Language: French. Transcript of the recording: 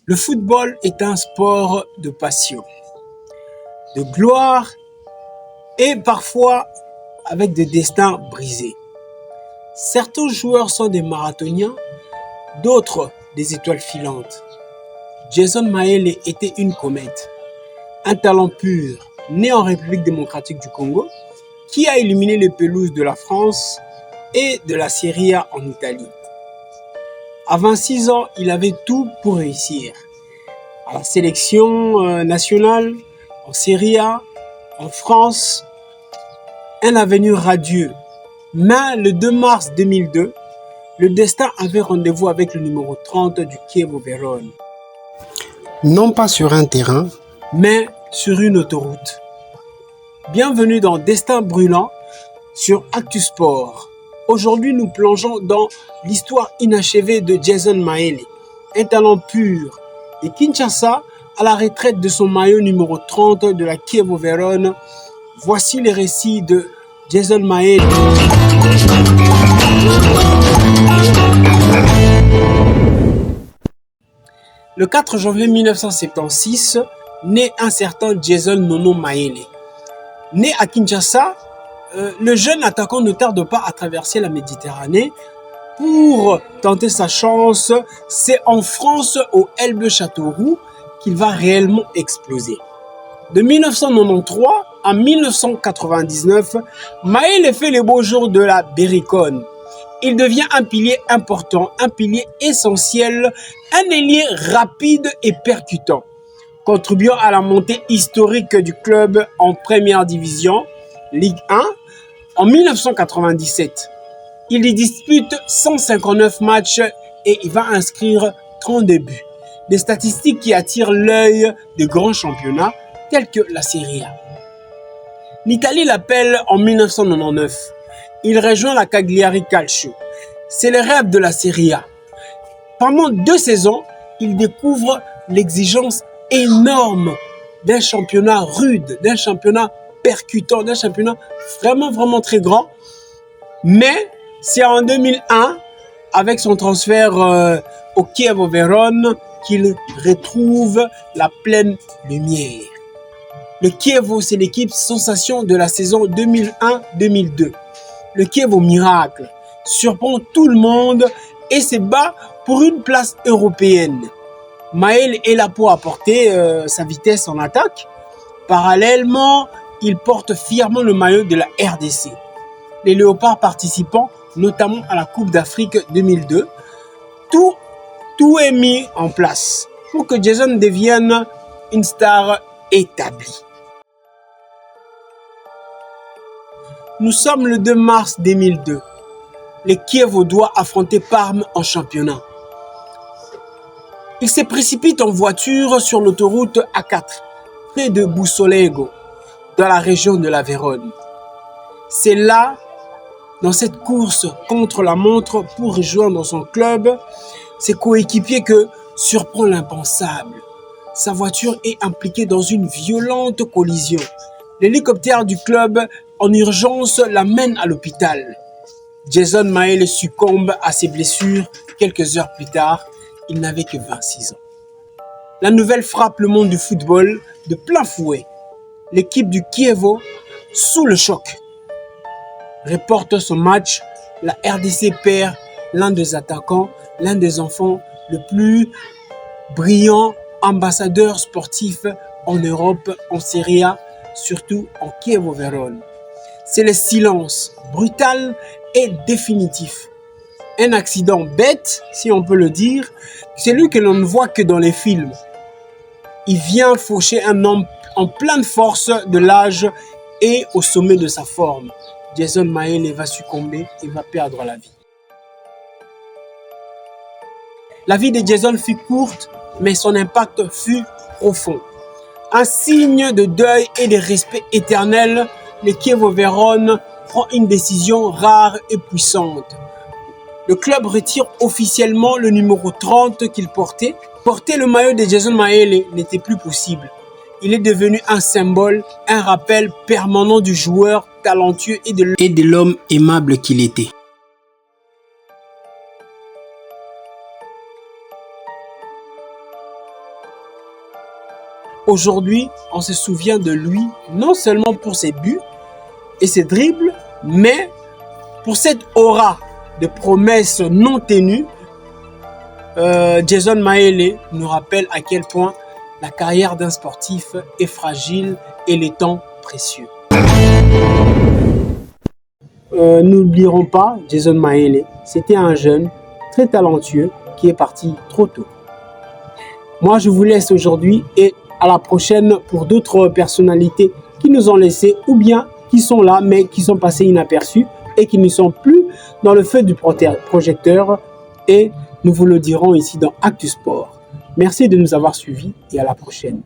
Le football est un sport de passion, de gloire et parfois avec des destins brisés. Certains joueurs sont des marathoniens, d'autres des étoiles filantes. Jason Mayele était une comète, un talent pur, né en République démocratique du Congo, qui a illuminé les pelouses de la France et de la Serie A en Italie. À 26 ans, il avait tout pour réussir. À la sélection nationale, en Serie A, en France, un avenir radieux. Mais le 2 mars 2002, le destin avait rendez-vous avec le numéro 30 du Chievo Vérone. Non pas sur un terrain, mais sur une autoroute. Bienvenue dans Destin brûlant sur Actu Sport. Aujourd'hui, nous plongeons dans l'histoire inachevée de Jason Mayele, un talent pur de Kinshasa à la retraite de son maillot numéro 30 de la Chievo Vérone. Voici les récits de Jason Mayele. Le 4 janvier 1976, naît un certain Jason Nono Mayele. Né à Kinshasa, le jeune attaquant ne tarde pas à traverser la Méditerranée pour tenter sa chance. C'est en France, au Elbe Châteauroux, qu'il va réellement exploser. De 1993 à 1999, Mayele fait les beaux jours de la Berriconne. Il devient un pilier important, un pilier essentiel, un ailier rapide et percutant, contribuant à la montée historique du club en première division, Ligue 1, en 1997. Il y dispute 159 matchs et il va inscrire 32 buts. Des statistiques qui attirent l'œil des grands championnats tels que la Serie A. L'Italie l'appelle en 1999. Il rejoint la Cagliari Calcio. C'est le rêve de la Serie A. Pendant 2 saisons, il découvre l'exigence énorme d'un championnat rude, d'un championnat percutant, d'un championnat vraiment très grand. Mais c'est en 2001, avec son transfert au Chievo Vérone, qu'il retrouve la pleine lumière. Le Chievo, c'est l'équipe sensation de la saison 2001-2002. Le Chievo miracle surprend tout le monde et se bat pour une place européenne. Mayele est là pour apporter sa vitesse en attaque. Parallèlement, il porte fièrement le maillot de la RDC. Les Léopards participant notamment à la Coupe d'Afrique 2002. Tout est mis en place pour que Jason devienne une star établie. Nous sommes le 2 mars 2002. Le Chievo doit affronter Parme en championnat. Il se précipite en voiture sur l'autoroute A4, près de Bussolego, dans la région de la Vérone. C'est là, dans cette course contre la montre pour rejoindre son club, ses coéquipiers, que surprend l'impensable. Sa voiture est impliquée dans une violente collision. L'hélicoptère du club en urgence l'amène à l'hôpital. Jason Mayele succombe à ses blessures quelques heures plus tard. Il n'avait que 26 ans. La nouvelle frappe le monde du football de plein fouet. L'équipe du Chievo, sous le choc, reporte son match. La RDC perd l'un des attaquants, l'un des enfants le plus brillant ambassadeur sportif en Europe, en Serie A, surtout en Chievo Vérone. C'est le silence brutal et définitif. Un accident bête, si on peut le dire, celui que l'on ne voit que dans les films. Il vient faucher un homme en pleine force de l'âge et au sommet de sa forme. Jason Mayele va succomber et va perdre la vie. La vie de Jason fut courte, mais son impact fut profond. Un signe de deuil et de respect éternel, le Chievo Vérone prend une décision rare et puissante. Le club retire officiellement le numéro 30 qu'il portait. Porter le maillot de Jason Mayele n'était plus possible. Il est devenu un symbole, un rappel permanent du joueur talentueux et de l'homme aimable qu'il était. Aujourd'hui, on se souvient de lui non seulement pour ses buts et ses dribbles, mais pour cette aura de promesses non tenues. Jason Mayele nous rappelle à quel point la carrière d'un sportif est fragile et les temps précieux. N'oublierons pas Jason Mayele, c'était un jeune très talentueux qui est parti trop tôt. Moi, je vous laisse aujourd'hui et à la prochaine pour d'autres personnalités qui nous ont laissés ou bien qui sont là mais qui sont passés inaperçus et qui ne sont plus dans le feu du projecteur. Et nous vous le dirons ici dans Actu Sport. Merci de nous avoir suivis et à la prochaine.